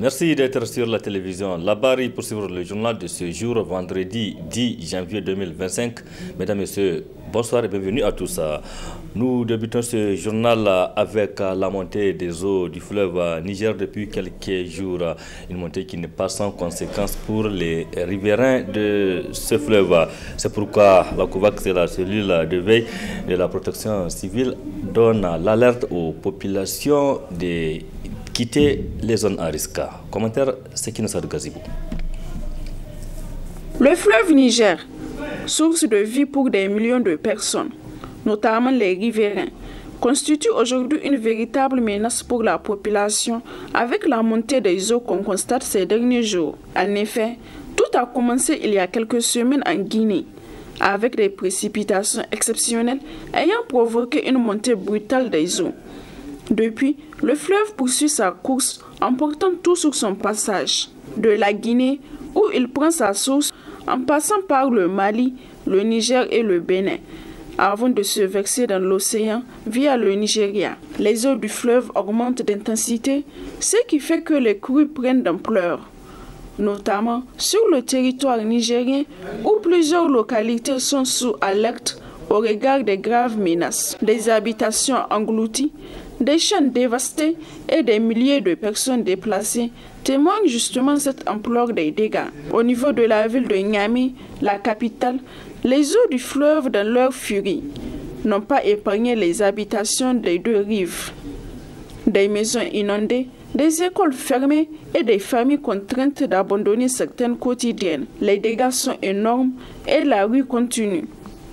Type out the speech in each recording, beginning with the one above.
Merci d'être sur la télévision. La Barre pour suivre le journal de ce jour, vendredi 10 janvier 2025. Mesdames, Messieurs, bonsoir et bienvenue à tous. Nous débutons ce journal avec la montée des eaux du fleuve Niger depuis quelques jours. Une montée qui n'est pas sans conséquences pour les riverains de ce fleuve. C'est pourquoi la COVAX et la cellule de veille de la protection civile donne l'alerte aux populations de quitter les zones à risque. Commentaire, Sekina Sadou Gazibou. Le fleuve Niger, source de vie pour des millions de personnes, notamment les riverains, constitue aujourd'hui une véritable menace pour la population avec la montée des eaux qu'on constate ces derniers jours. En effet, tout a commencé il y a quelques semaines en Guinée, avec des précipitations exceptionnelles ayant provoqué une montée brutale des eaux. Depuis, le fleuve poursuit sa course, emportant tout sur son passage. De la Guinée, où il prend sa source, en passant par le Mali, le Niger et le Bénin, avant de se verser dans l'océan via le Nigeria. Les eaux du fleuve augmentent d'intensité, ce qui fait que les crues prennent d'ampleur, notamment sur le territoire nigérien, où plusieurs localités sont sous alerte au regard des graves menaces. Des habitations englouties, des champs dévastés et des milliers de personnes déplacées témoignent justement cette ampleur des dégâts. Au niveau de la ville de Niamey, la capitale, les eaux du fleuve dans leur furie n'ont pas épargné les habitations des deux rives. Des maisons inondées, des écoles fermées et des familles contraintes d'abandonner certaines quotidiennes. Les dégâts sont énormes et la rue continue.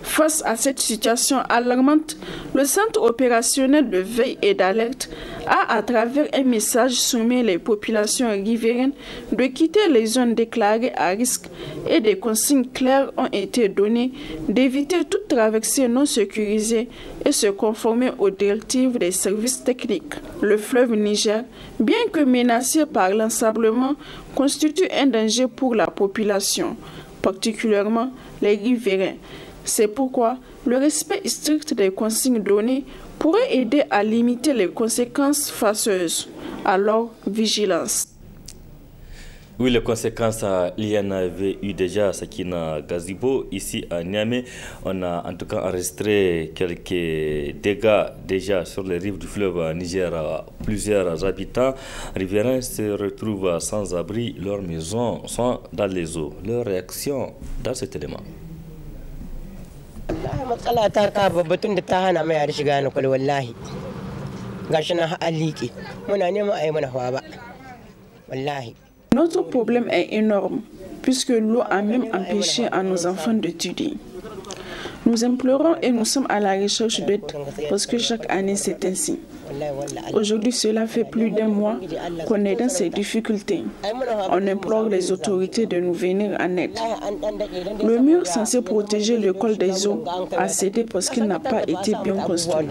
Face à cette situation alarmante, le Centre opérationnel de veille et d'alerte a, à travers un message, sommé les populations riveraines de quitter les zones déclarées à risque et des consignes claires ont été données d'éviter toute traversée non sécurisée et se conformer aux directives des services techniques. Le fleuve Niger, bien que menacé par l'ensablement, constitue un danger pour la population, particulièrement les riverains. C'est pourquoi le respect strict des consignes données pourrait aider à limiter les conséquences fâcheuses. Alors, vigilance. Oui, les conséquences, il y en avait eu déjà, Sakina Gazibo. Ici à Niamey, on a en tout cas enregistré quelques dégâts déjà sur les rives du fleuve Niger. Plusieurs habitants riverains se retrouvent sans abri, leurs maisons sont dans les eaux. Leur réaction dans cet élément. matsala ta ka babbatun da ta hana mai yare shiga na kwal wallahi gashi na aliki muna neman a yi mana hawa ba wallahi. Notre problème est énorme puisque l'eau a même empêché à nos enfants d'étudier. Nous implorons et nous sommes à la recherche d'aide parce que chaque année c'est ainsi. Aujourd'hui, cela fait plus d'un mois qu'on est dans ces difficultés. On implore les autorités de nous venir en aide. Le mur censé protéger l'école des eaux a cédé parce qu'il n'a pas été bien construit.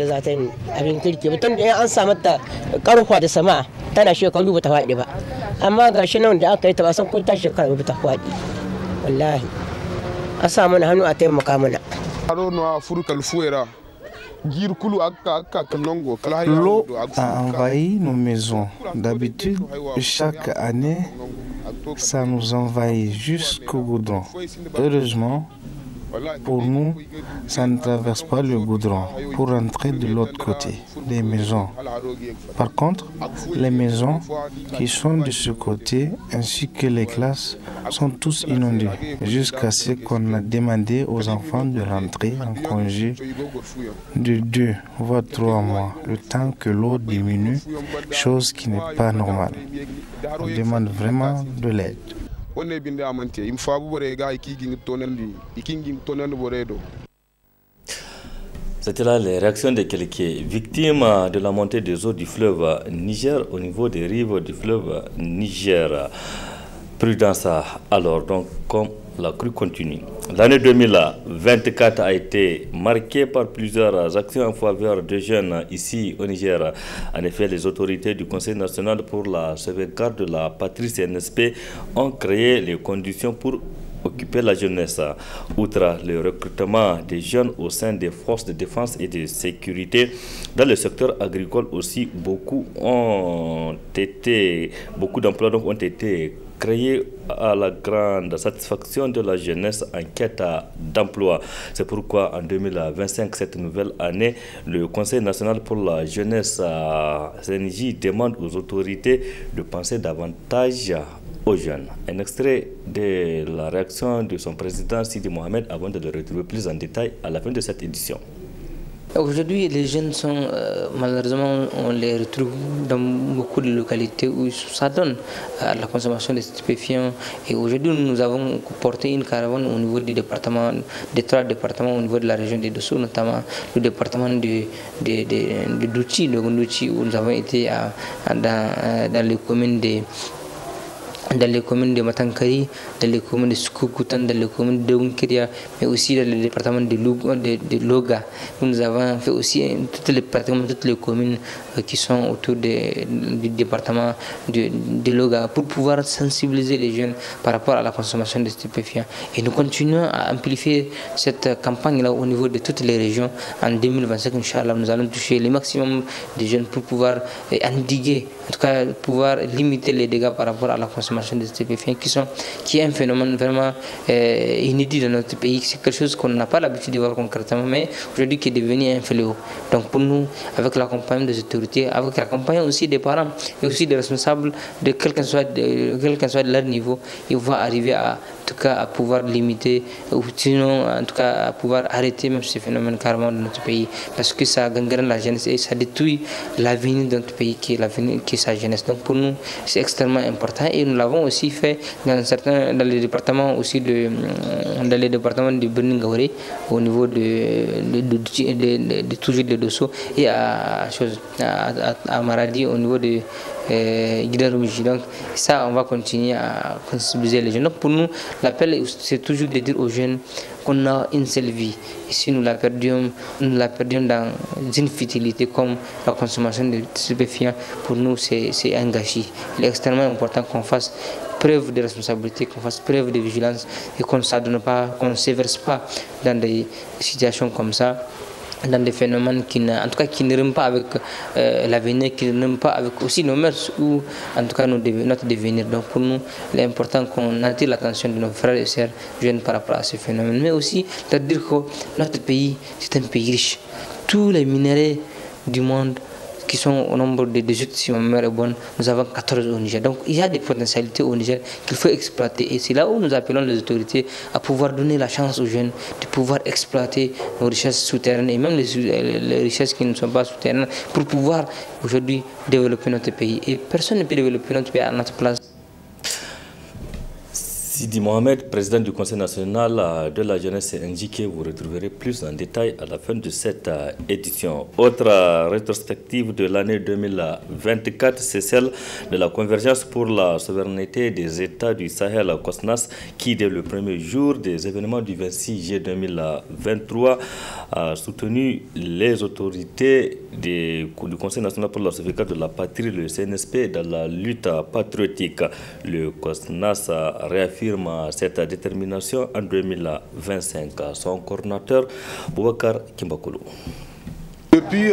L'eau a envahi nos maisons. D'habitude, chaque année, ça nous envahit jusqu'au goudron. Heureusement, pour nous, ça ne traverse pas le goudron pour rentrer de l'autre côté des maisons. Par contre, les maisons qui sont de ce côté ainsi que les classes sont tous inondées jusqu'à ce qu'on a demandé aux enfants de rentrer en congé de 2 voire 3 mois, le temps que l'eau diminue, chose qui n'est pas normale. On demande vraiment de l'aide. C'était là les réactions de quelques victimes de la montée des eaux du fleuve Niger au niveau des rives du fleuve Niger. Prudence alors, donc, comme la crue continue. L'année 2024 a été marquée par plusieurs actions en faveur des jeunes ici au Niger. En effet, les autorités du Conseil national pour la sauvegarde de la patrie CNSP ont créé les conditions pour occuper la jeunesse. Outre le recrutement des jeunes au sein des forces de défense et de sécurité, dans le secteur agricole aussi, beaucoup d'emplois ont été créés à la grande satisfaction de la jeunesse en quête d'emploi. C'est pourquoi en 2025, cette nouvelle année, le Conseil national pour la jeunesse CNJ demande aux autorités de penser davantage aux jeunes. Un extrait de la réaction de son président Sidi Mohamed avant de le retrouver plus en détail à la fin de cette édition. Aujourd'hui, les jeunes sont, malheureusement, on les retrouve dans beaucoup de localités où ça donne à la consommation de stupéfiants. Et aujourd'hui, nous avons porté une caravane au niveau du département, des 3 départements au niveau de la région des Dosso, notamment le département de Douchi, de Gondouchi, où nous avons été dans les communes de Matankari, dans les communes de Sukukutan, dans les communes de Unkiria, mais aussi dans le département de Loga. Nous avons fait aussi toutes les communes qui sont autour du département de Loga pour pouvoir sensibiliser les jeunes par rapport à la consommation de stupéfiants. Et nous continuons à amplifier cette campagne-là au niveau de toutes les régions. En 2025, Inch'Allah, nous allons toucher le maximum de jeunes pour pouvoir endiguer, en tout cas pouvoir limiter les dégâts par rapport à la consommation de stupéfiants qui est un phénomène vraiment inédit dans notre pays. C'est quelque chose qu'on n'a pas l'habitude de voir concrètement, mais aujourd'hui qui est devenu un fléau. Donc pour nous, avec l'accompagnement des autorités, avec l'accompagnement aussi des parents et aussi des responsables de quel que soit de leur niveau, ils vont arriver à pouvoir limiter ou sinon en tout cas à pouvoir arrêter même ce phénomène carrément dans notre pays, parce que ça gangrène la jeunesse et ça détruit l'avenir de notre pays qui est sa jeunesse. Donc pour nous c'est extrêmement important et nous l'avons aussi fait dans les départements aussi de Birningaure au niveau toujours de Dosso et à Maradi au niveau de Guidarumiji. Donc ça, on va continuer à sensibiliser les jeunes. Donc pour nous, l'appel c'est toujours de dire aux jeunes qu'on a une seule vie. Et si nous la perdions dans une futilité comme la consommation de stupéfiants, pour nous c'est un gâchis. Il est extrêmement important qu'on fasse preuve de responsabilité, qu'on fasse preuve de vigilance et qu'on ne s'éverse pas dans des situations comme ça, dans des phénomènes qui ne riment pas avec l'avenir, qui ne riment pas avec aussi nos mœurs ou en tout cas notre devenir. Donc pour nous, il est important qu'on attire l'attention de nos frères et sœurs jeunes par rapport à ces phénomènes, mais aussi de dire que notre pays, c'est un pays riche. Tous les minéraux du monde qui sont au nombre de 18, si ma mémoire est bonne, nous avons 14 au Niger. Donc il y a des potentialités au Niger qu'il faut exploiter. Et c'est là où nous appelons les autorités à pouvoir donner la chance aux jeunes de pouvoir exploiter nos richesses souterraines et même les richesses qui ne sont pas souterraines pour pouvoir aujourd'hui développer notre pays. Et personne ne peut développer notre pays à notre place. Sidi Mohamed, président du Conseil national de la jeunesse CNJ, vous retrouverez plus en détail à la fin de cette édition. Autre rétrospective de l'année 2024, c'est celle de la Convergence pour la souveraineté des États du Sahel, COSNAS, qui dès le premier jour des événements du 26 juillet 2023 a soutenu les autorités du Conseil national pour la sauvegarde de la patrie, le CNSP, dans la lutte patriotique. Le COSNAS réaffirme cette détermination en 2025. Son coordinateur, Boubacar Kimbakolo. Depuis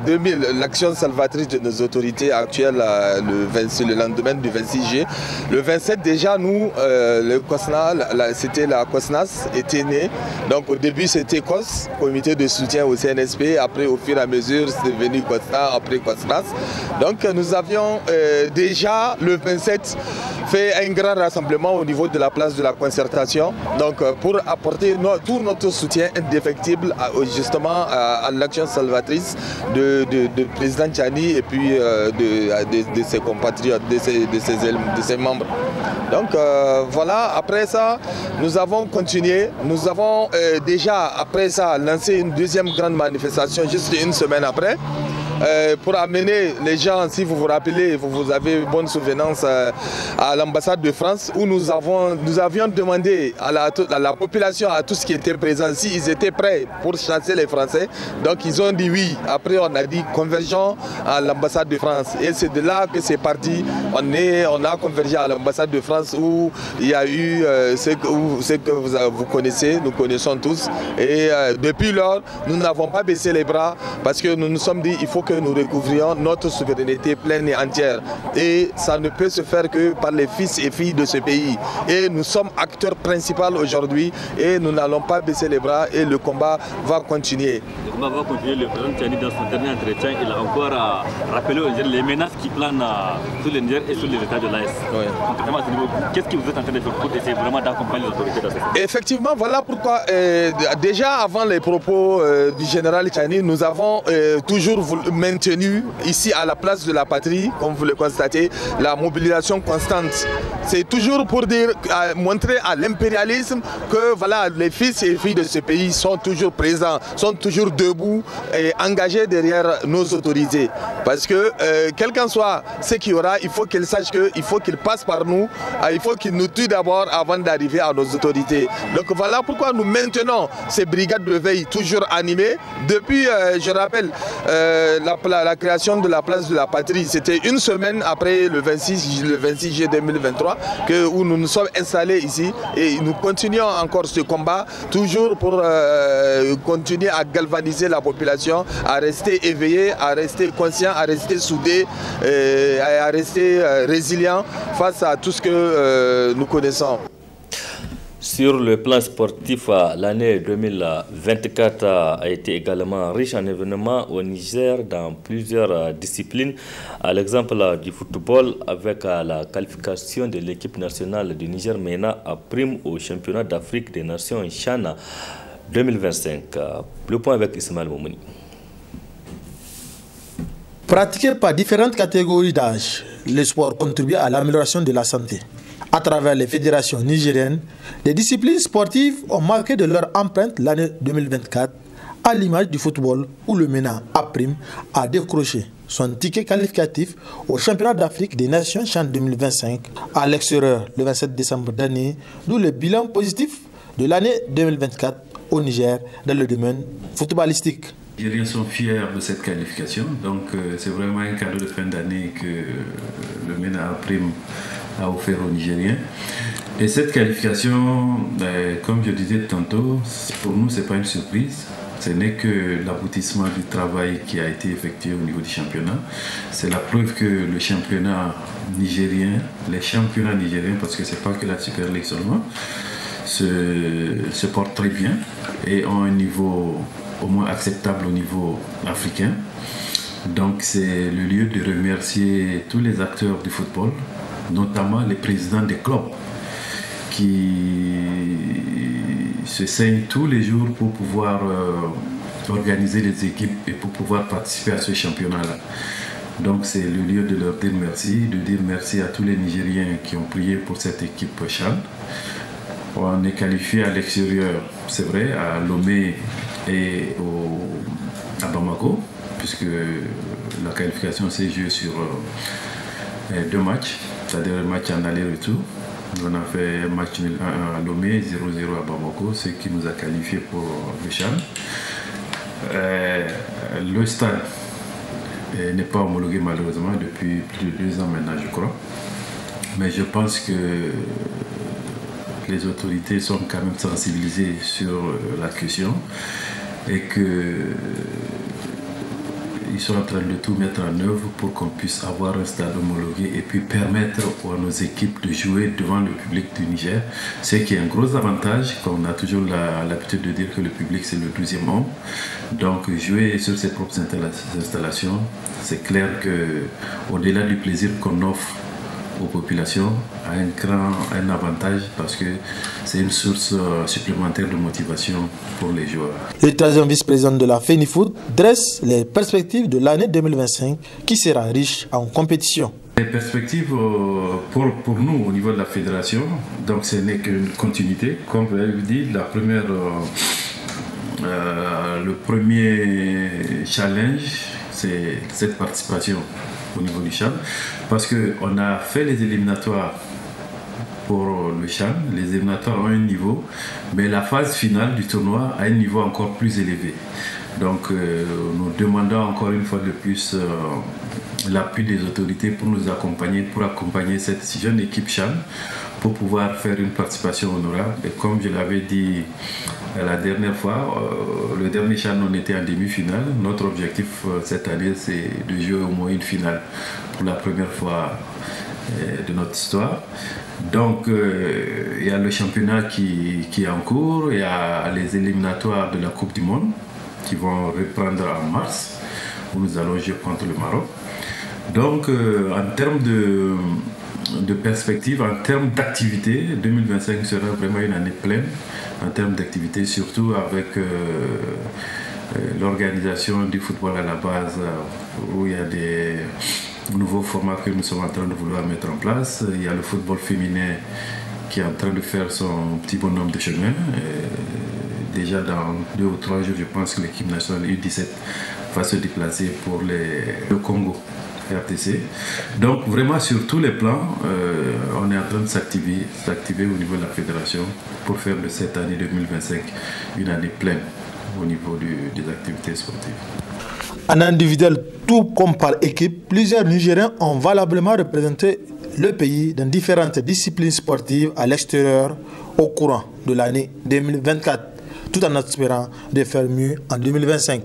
2000, l'action salvatrice de nos autorités actuelles, le lendemain du 26 juillet, le 27 déjà, nous, le COSNAS, c'était la COSNAS, était née. Donc au début c'était COS, comité de soutien au CNSP, après au fur et à mesure c'est devenu COSNAS, après COSNAS. Donc nous avions déjà le 27 fait un grand rassemblement au niveau de la place de la concertation, donc pour apporter tout notre soutien indéfectible justement à l'action salvatrice de président Tchani et puis de ses compatriotes, de ses membres. Donc voilà, après ça, nous avons continué, nous avons déjà après ça lancé une deuxième grande manifestation juste une semaine après. pour amener les gens, si vous vous rappelez, vous avez bonne souvenance à l'ambassade de France, où nous avions demandé à la population, à tous qui étaient présents, s'ils étaient prêts pour chasser les Français. Donc ils ont dit oui. Après on a dit convergeons à l'ambassade de France. Et c'est de là que c'est parti. On a convergé à l'ambassade de France où il y a eu ce que vous connaissez, nous connaissons tous. Et depuis lors, nous n'avons pas baissé les bras parce que nous nous sommes dit il faut que nous recouvrions notre souveraineté pleine et entière. Et ça ne peut se faire que par les fils et filles de ce pays. Et nous sommes acteurs principaux aujourd'hui et nous n'allons pas baisser les bras et le combat va continuer. Le combat va continuer. Le président Tiani, dans son dernier entretien, il a encore rappelé les menaces qui planent sur le Niger et sur les États de l'AS. Oui. Qu'est-ce que vous êtes en train de faire pour essayer vraiment d'accompagner les autorités dans ce? Effectivement, voilà pourquoi déjà avant les propos du général Tiani, nous avons toujours maintenu ici à la place de la patrie, comme vous le constatez, la mobilisation constante. C'est toujours pour dire, montrer à l'impérialisme que voilà, les fils et filles de ce pays sont toujours présents, sont toujours debout et engagés derrière nos autorités. Parce que quel qu'en soit ce qu'il y aura, il faut qu'ils sachent qu'il faut qu'ils passent par nous, il faut qu'ils nous tuent d'abord avant d'arriver à nos autorités. Donc voilà pourquoi nous maintenons ces brigades de veille toujours animées. Depuis, je rappelle, la création de la place de la patrie, c'était une semaine après le 26 juillet 2023 où nous nous sommes installés ici et nous continuons encore ce combat toujours pour continuer à galvaniser la population, à rester éveillés, à rester conscients, à rester soudés, à rester résilients face à tout ce que nous connaissons. Sur le plan sportif, l'année 2024 a été également riche en événements au Niger dans plusieurs disciplines. À l'exemple du football, avec la qualification de l'équipe nationale du Niger MENA à prime au championnat d'Afrique des Nations CHAN 2025. Le point avec Ismaël Moumouni. Pratiqué par différentes catégories d'âge, le sport contribue à l'amélioration de la santé. À travers les fédérations nigériennes, les disciplines sportives ont marqué de leur empreinte l'année 2024, à l'image du football où le MENA A-Prime a décroché son ticket qualificatif au championnat d'Afrique des Nations CHAN 2025 à l'extérieur le 27 décembre dernier, d'où le bilan positif de l'année 2024 au Niger dans le domaine footballistique. Les Nigériens sont fiers de cette qualification, donc c'est vraiment un cadeau de fin d'année que le MENA A-Prime a offert aux Nigériens. Et cette qualification, comme je disais tantôt, pour nous, ce n'est pas une surprise. Ce n'est que l'aboutissement du travail qui a été effectué au niveau du championnat. C'est la preuve que le championnat nigérien, les championnats nigériens, parce que ce n'est pas que la Super League seulement, se portent très bien et ont un niveau au moins acceptable au niveau africain. Donc c'est le lieu de remercier tous les acteurs du football, notamment les présidents des clubs qui se saignent tous les jours pour pouvoir organiser les équipes et pour pouvoir participer à ce championnat-là. Donc c'est le lieu de leur dire merci, de dire merci à tous les Nigériens qui ont prié pour cette équipe CHAN. On est qualifié à l'extérieur, c'est vrai, à Lomé et à Bamako, puisque la qualification s'est jouée sur 2 matchs, c'est-à-dire un match en aller-retour. On a fait un match nul 1 à Lomé, 0-0 à Bamako, ce qui nous a qualifié pour le CHAN. Le stade n'est pas homologué malheureusement depuis plus de 2 ans maintenant, je crois. Mais je pense que les autorités sont quand même sensibilisées sur la question et qu'ils sont en train de tout mettre en œuvre pour qu'on puisse avoir un stade homologué et puis permettre à nos équipes de jouer devant le public du Niger, ce qui est un gros avantage, comme on a toujours l'habitude de dire que le public c'est le 12e homme. Donc jouer sur ses propres installations, c'est clair qu'au-delà du plaisir qu'on offre aux populations, a un avantage parce que c'est une source supplémentaire de motivation pour les joueurs. Le 3e vice-président de la FENIFOOT dresse les perspectives de l'année 2025 qui sera riche en compétition. Les perspectives pour nous au niveau de la fédération, donc ce n'est qu'une continuité. Comme vous l'avez dit, le premier challenge, cette participation au niveau du CHAN, parce qu'on a fait les éliminatoires pour le CHAN. Les éliminatoires ont un niveau, mais la phase finale du tournoi a un niveau encore plus élevé. Donc nous demandons encore une fois de plus l'appui des autorités pour nous accompagner, pour accompagner cette jeune équipe CHAN, pour pouvoir faire une participation honorable. Et comme je l'avais dit la dernière fois, le dernier CHAN, on était en demi-finale. Notre objectif cette année, c'est de jouer au moins une finale pour la première fois de notre histoire. Donc il y a le championnat qui est en cours, il y a les éliminatoires de la Coupe du Monde qui vont reprendre en mars, où nous allons jouer contre le Maroc. Donc en termes de perspective, en termes d'activité, 2025 sera vraiment une année pleine en termes d'activité, surtout avec l'organisation du football à la base, où il y a des nouveaux formats que nous sommes en train de vouloir mettre en place. Il y a le football féminin qui est en train de faire son petit bonhomme de chemin. Déjà dans 2 ou 3 jours, je pense que l'équipe nationale U17 va se déplacer pour le Congo, RTC. Donc vraiment sur tous les plans, on est en train de s'activer au niveau de la fédération pour faire de cette année 2025 une année pleine au niveau des activités sportives. En individuel, tout comme par équipe, plusieurs Nigériens ont valablement représenté le pays dans différentes disciplines sportives à l'extérieur au courant de l'année 2024, tout en espérant de faire mieux en 2025.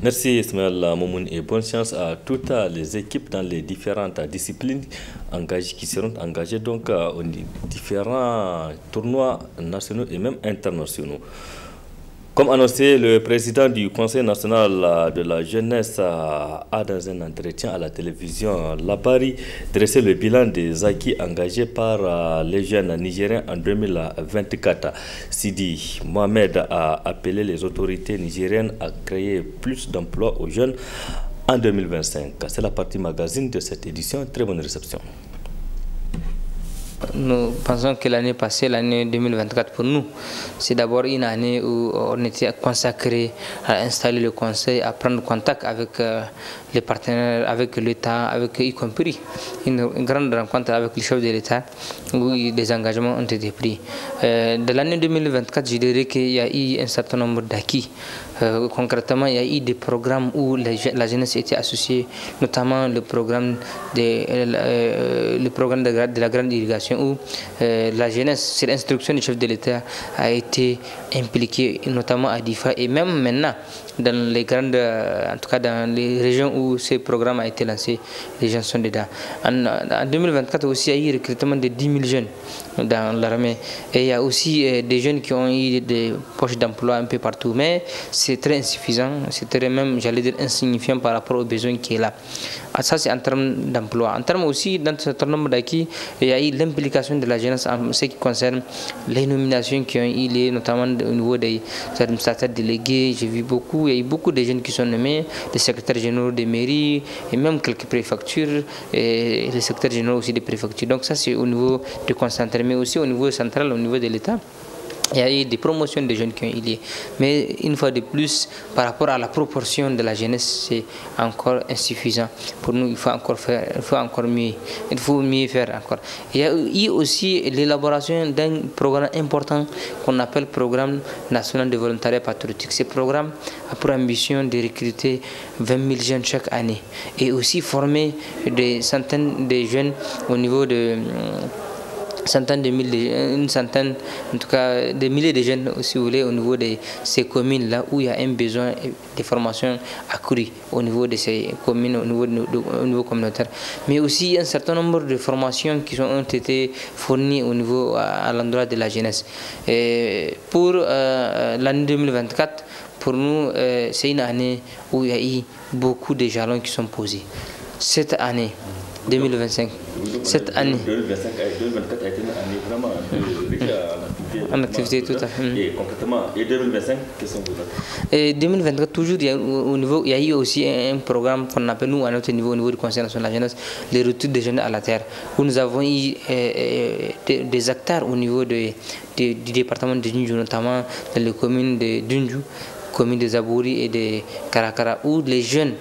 Merci Ismaël Momoun et bonne chance à toutes les équipes dans les différentes disciplines qui seront engagées donc aux différents tournois nationaux et même internationaux. Comme annoncé, le président du Conseil national de la jeunesse a dans un entretien à la télévision Labari dressé le bilan des acquis engagés par les jeunes nigériens en 2024. Sidi Mohamed a appelé les autorités nigériennes à créer plus d'emplois aux jeunes en 2025. C'est la partie magazine de cette édition. Très bonne réception. Nous pensons que l'année passée, l'année 2024 pour nous, c'est d'abord une année où on était consacré à installer le conseil, à prendre contact avec les partenaires, avec l'État, avec y compris une grande rencontre avec le chef de l'État où des engagements ont été pris. De l'année 2024, je dirais qu'il y a eu un certain nombre d'acquis. Concrètement, il y a eu des programmes où la jeunesse était associée, notamment le programme de la grande irrigation où la jeunesse, sur l'instruction du chef de l'État, a été impliquée, notamment à Difa et même maintenant dans les grandes, en tout cas dans les régions où ce programme a été lancé, les gens sont dedans. En 2024 aussi, il y a eu le recrutement de 10 000 jeunes dans l'armée. Et il y a aussi des jeunes qui ont eu des poches d'emploi un peu partout. Mais c'est très insuffisant, c'est très même, j'allais dire, insignifiant par rapport aux besoins qui est là. Ça, c'est en termes d'emploi. En termes aussi, dans un certain nombre d'acquis, il y a eu l'implication de la jeunesse en ce qui concerne les nominations qui ont eu lieu, notamment au niveau des administrateurs délégués. J'ai vu beaucoup, il y a eu beaucoup de jeunes qui sont nommés, les secrétaires généraux des mairies et même quelques préfectures, et les secrétaires généraux aussi des préfectures. Donc ça, c'est au niveau du concentré, mais aussi au niveau central, au niveau de l'État. Il y a eu des promotions de jeunes qui ont eu lieu. Mais une fois de plus, par rapport à la proportion de la jeunesse, c'est encore insuffisant. Pour nous, il faut encore faire, il faut encore mieux. Il faut mieux faire encore. Il y a eu aussi l'élaboration d'un programme important qu'on appelle Programme national de volontariat patriotique. Ce programme a pour ambition de recruter 20 000 jeunes chaque année et aussi former des centaines de jeunes au niveau de centaines de milliers, une centaine, en tout cas des milliers de jeunes, si vous voulez, au niveau de ces communes-là où il y a un besoin de formation accrue au niveau de ces communes, au niveau communautaire. Mais aussi un certain nombre de formations qui ont été fournies au niveau à l'endroit de la jeunesse. Et pour l'année 2024, pour nous, c'est une année où il y a eu beaucoup de jalons qui sont posés. Cette année 2025, cette année. 2025 et 2024 a été une année vraiment en activité, tout à fait. Et concrètement, et 2025, quels sont vos actes? Et 2024, toujours, il y a eu aussi un programme qu'on appelle, nous, à notre niveau, au niveau du Conseil national de la jeunesse, les retours des jeunes à la terre, où nous avons eu des acteurs au niveau du département de Dunju, notamment dans les communes de Dunju, communes de Zabouri et de Karakara, où les jeunes,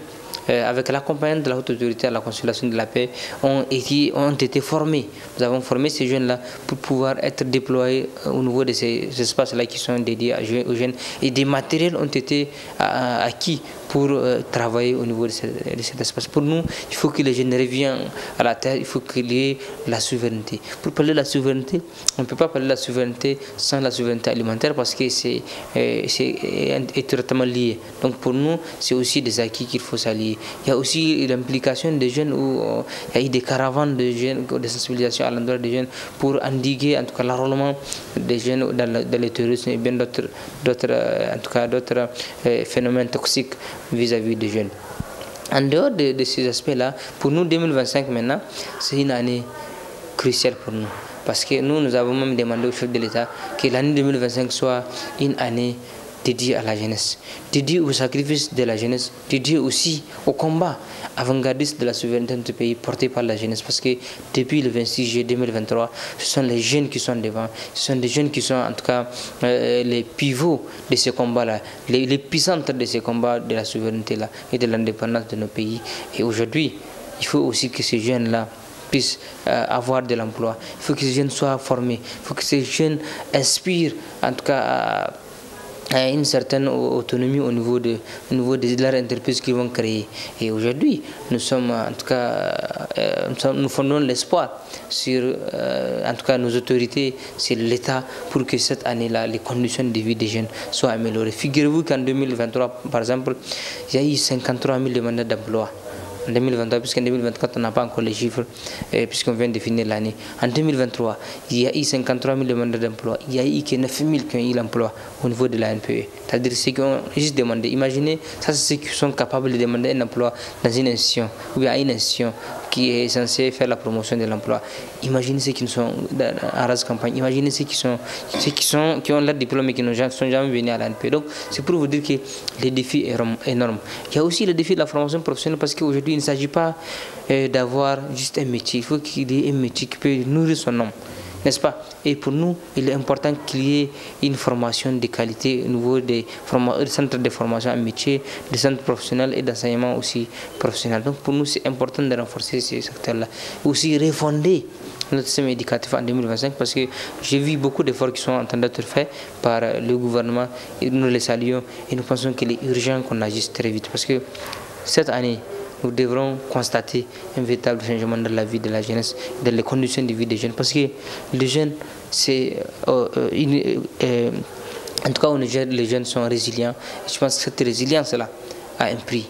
avec l'accompagnement de la haute autorité à la consolidation de la paix, ont été formés. Nous avons formé ces jeunes-là pour pouvoir être déployés au niveau de ces espaces-là qui sont dédiés aux jeunes. Et des matériels ont été acquis pour travailler au niveau de cet espace. Pour nous, il faut que les jeunes reviennent à la terre, il faut qu'il y ait la souveraineté. Pour parler de la souveraineté, on ne peut pas parler de la souveraineté sans la souveraineté alimentaire parce que c'est étroitement lié. Donc pour nous, c'est aussi des acquis qu'il faut s'allier. Il y a aussi l'implication des jeunes où il y a eu des caravanes de jeunes, de sensibilisation à l'endroit des jeunes pour endiguer en tout cas l'enrôlement des jeunes dans le terrorisme et bien d'autres phénomènes toxiques vis-à-vis des jeunes. En dehors de ces aspects-là, pour nous 2025 maintenant, c'est une année cruciale pour nous. Parce que nous avons même demandé au chef de l'État que l'année 2025 soit une année dédiée à la jeunesse, dédiée au sacrifice de la jeunesse, dédiée aussi au combat avant-gardiste de la souveraineté de notre pays porté par la jeunesse. Parce que depuis le 26 juillet 2023, ce sont les jeunes qui sont devant, ce sont des jeunes qui sont en tout cas les pivots de ces combats-là, les puissantes de ces combats de la souveraineté-là et de l'indépendance de nos pays. Et aujourd'hui, il faut aussi que ces jeunes-là puissent avoir de l'emploi. Il faut que ces jeunes soient formés. Il faut que ces jeunes inspirent en tout cas une certaine autonomie au niveau de leur entreprise qu'ils vont créer. Et aujourd'hui, nous sommes en tout cas, nous fondons l'espoir sur en tout cas nos autorités, sur l'État, pour que cette année-là, les conditions de vie des jeunes soient améliorées. Figurez-vous qu'en 2023, par exemple, il y a eu 53 000 demandeurs d'emploi. En 2023, puisqu'en 2024, on n'a pas encore les chiffres, puisqu'on vient de finir l'année. En 2023, il y a eu 53 000 demandeurs d'emploi. Il y a eu que 9 000 qui ont eu l'emploi au niveau de la NPE. C'est-à-dire ceux qui ont juste demandé. Imaginez, ça c'est ceux qui sont capables de demander un emploi dans une institution, ou bien à une institution qui est censée faire la promotion de l'emploi. Imaginez ceux qui sont en race campagne. Imaginez ceux qui ont leur diplôme et qui ne sont jamais venus à la NPE. Donc, c'est pour vous dire que les défis sont énormes. Il y a aussi le défi de la formation professionnelle parce qu'aujourd'hui, il ne s'agit pas d'avoir juste un métier. Il faut qu'il y ait un métier qui peut nourrir son homme, n'est-ce pas? Et pour nous, il est important qu'il y ait une formation de qualité au niveau des centres de formation en métier, des centres professionnels et d'enseignement aussi professionnel. Donc pour nous, c'est important de renforcer ces secteurs-là. Aussi refonder notre système éducatif en 2025 parce que j'ai vu beaucoup d'efforts qui sont en train d'être faits par le gouvernement et nous les saluons et nous pensons qu'il est urgent qu'on agisse très vite parce que cette année, nous devrons constater un véritable changement dans la vie de la jeunesse, dans les conditions de vie des jeunes. Parce que les jeunes, c'est en tout cas au Niger, les jeunes sont résilients. Je pense que cette résilience-là a un prix.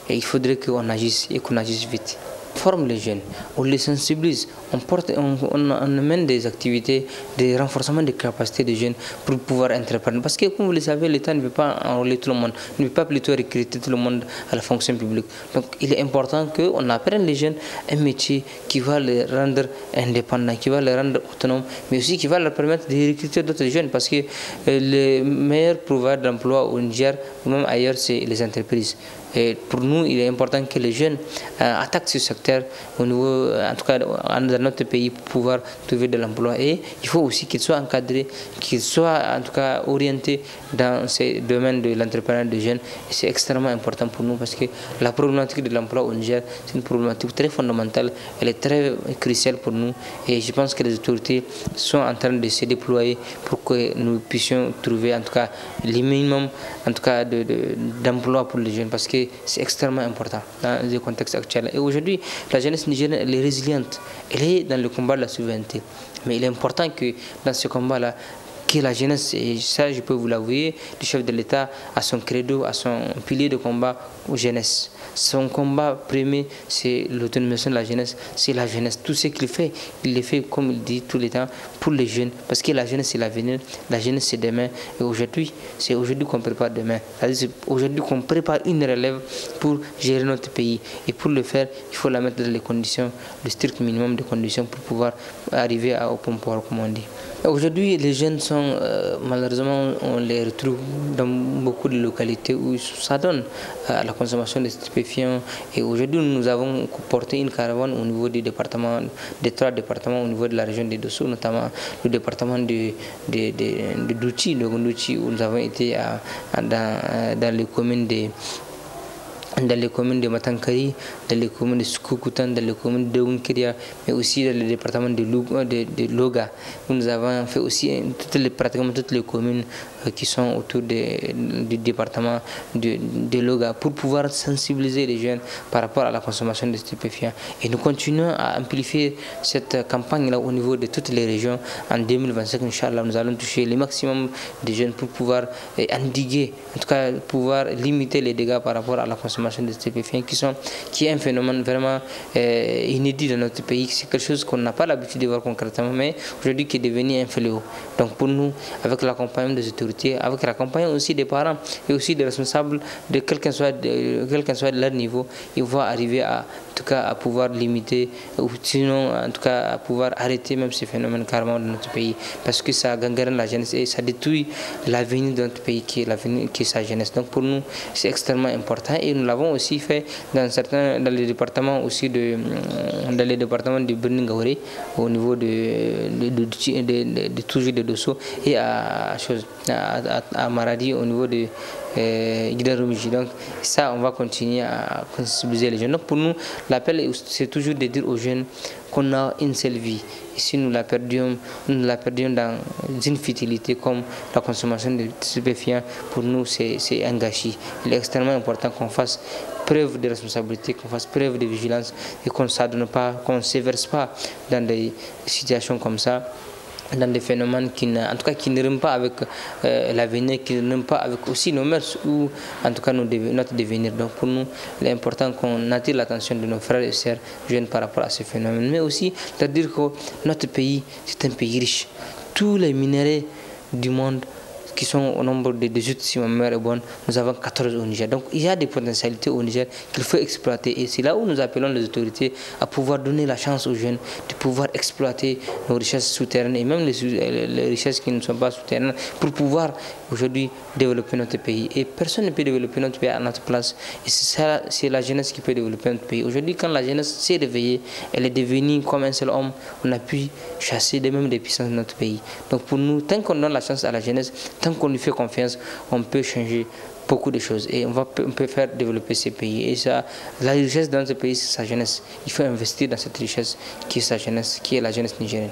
Et il faudrait qu'on agisse et qu'on agisse vite. On forme les jeunes, on les sensibilise, on amène des activités de renforcement des capacités des jeunes pour pouvoir entreprendre. Parce que comme vous le savez, l'État ne veut pas enrôler tout le monde, ne veut pas plutôt recruter tout le monde à la fonction publique. Donc il est important qu'on apprenne les jeunes un métier qui va les rendre indépendants, qui va les rendre autonomes, mais aussi qui va leur permettre de recruter d'autres jeunes. Parce que les meilleurs pourvoyeurs d'emploi au Niger ou même ailleurs, c'est les entreprises. Et pour nous, il est important que les jeunes attaquent ce secteur au niveau, en tout cas dans notre pays, pour pouvoir trouver de l'emploi. Et il faut aussi qu'ils soient encadrés, qu'ils soient en tout cas orientés dans ces domaines de l'entrepreneuriat des jeunes. Et c'est extrêmement important pour nous parce que la problématique de l'emploi au Niger, c'est une problématique très fondamentale. Elle est très cruciale pour nous. Et je pense que les autorités sont en train de se déployer pour que nous puissions trouver en tout cas les minimums en tout cas d'emploi pour les jeunes. Parce que c'est extrêmement important dans le contexte actuel. Et aujourd'hui, la jeunesse nigérienne, elle est résiliente. Elle est dans le combat de la souveraineté. Mais il est important que dans ce combat-là, que la jeunesse, et ça je peux vous l'avouer, le chef de l'État a son credo, a son pilier de combat aux jeunesses. Son combat premier, c'est l'autonomisation de la jeunesse, c'est la jeunesse. Tout ce qu'il fait, il le fait, comme il dit tout le temps, pour les jeunes. Parce que la jeunesse, c'est l'avenir, la jeunesse, c'est demain. Et aujourd'hui, c'est aujourd'hui qu'on prépare demain. C'est aujourd'hui qu'on prépare une relève pour gérer notre pays. Et pour le faire, il faut la mettre dans les conditions, le strict minimum de conditions pour pouvoir arriver au bon pouvoir, comme on dit. Aujourd'hui, les jeunes sont, malheureusement, on les retrouve dans beaucoup de localités où ça donne à la consommation de stupéfiants. Et aujourd'hui, nous avons porté une caravane au niveau du département, des 3 départements au niveau de la région de Dosso, notamment le département de Douchi, de Gondouchi, où nous avons été dans les communes de Matankari, dans les communes de Sukukutan, dans les communes de Unkiria, mais aussi dans le département de Loga, où nous avons fait aussi pratiquement toutes les communes qui sont autour du département de Loga pour pouvoir sensibiliser les jeunes par rapport à la consommation de stupéfiants. Et nous continuons à amplifier cette campagne-là au niveau de toutes les régions. En 2025, Inch'Allah, nous allons toucher le maximum de jeunes pour pouvoir endiguer, en tout cas pouvoir limiter les dégâts par rapport à la consommation de stupéfiants qui est un phénomène vraiment inédit dans notre pays. C'est quelque chose qu'on n'a pas l'habitude de voir concrètement, mais aujourd'hui qui est devenu un fléau. Donc pour nous, avec l'accompagnement des autorités, avec l'accompagnement aussi des parents et aussi des responsables de quel qu'en soit leur niveau, ils vont arriver en tout cas à pouvoir limiter, ou sinon en tout cas à pouvoir arrêter même ces phénomènes carrément dans notre pays, parce que ça gangrène la jeunesse et ça détruit l'avenir de notre pays qui est sa jeunesse. Donc pour nous, c'est extrêmement important et nous l'avons aussi fait dans les départements aussi de Birningaure, au niveau de toujours de Dosso, et à Maradi au niveau de Guidarumiji. Donc ça, on va continuer à sensibiliser les jeunes. Donc pour nous, l'appel c'est toujours de dire aux jeunes qu'on a une seule vie. Et si nous la perdions dans une futilité comme la consommation de stupéfiants, pour nous c'est un gâchis. Il est extrêmement important qu'on fasse preuve de responsabilité, qu'on fasse preuve de vigilance et qu'on ne se verse pas dans des situations comme ça, dans des phénomènes qui ne riment pas avec l'avenir, qui ne riment pas avec aussi nos mœurs ou en tout cas notre devenir. Donc pour nous, il est important qu'on attire l'attention de nos frères et sœurs jeunes par rapport à ces phénomènes, mais aussi de dire que notre pays, c'est un pays riche. Tous les minéraux du monde qui sont au nombre de 18, si ma mémoire est bonne, nous avons 14 au Niger. Donc il y a des potentialités au Niger qu'il faut exploiter. Et c'est là où nous appelons les autorités à pouvoir donner la chance aux jeunes de pouvoir exploiter nos richesses souterraines et même les richesses qui ne sont pas souterraines pour pouvoir aujourd'hui développer notre pays. Et personne ne peut développer notre pays à notre place. Et c'est la jeunesse qui peut développer notre pays. Aujourd'hui, quand la jeunesse s'est réveillée, elle est devenue comme un seul homme, on a pu chasser même des puissances de notre pays. Donc pour nous, tant qu'on donne la chance à la jeunesse, tant qu'on lui fait confiance, on peut changer beaucoup de choses et on peut faire développer ces pays. Et ça, la richesse dans ce pays, c'est sa jeunesse. Il faut investir dans cette richesse qui est sa jeunesse, qui est la jeunesse nigérienne.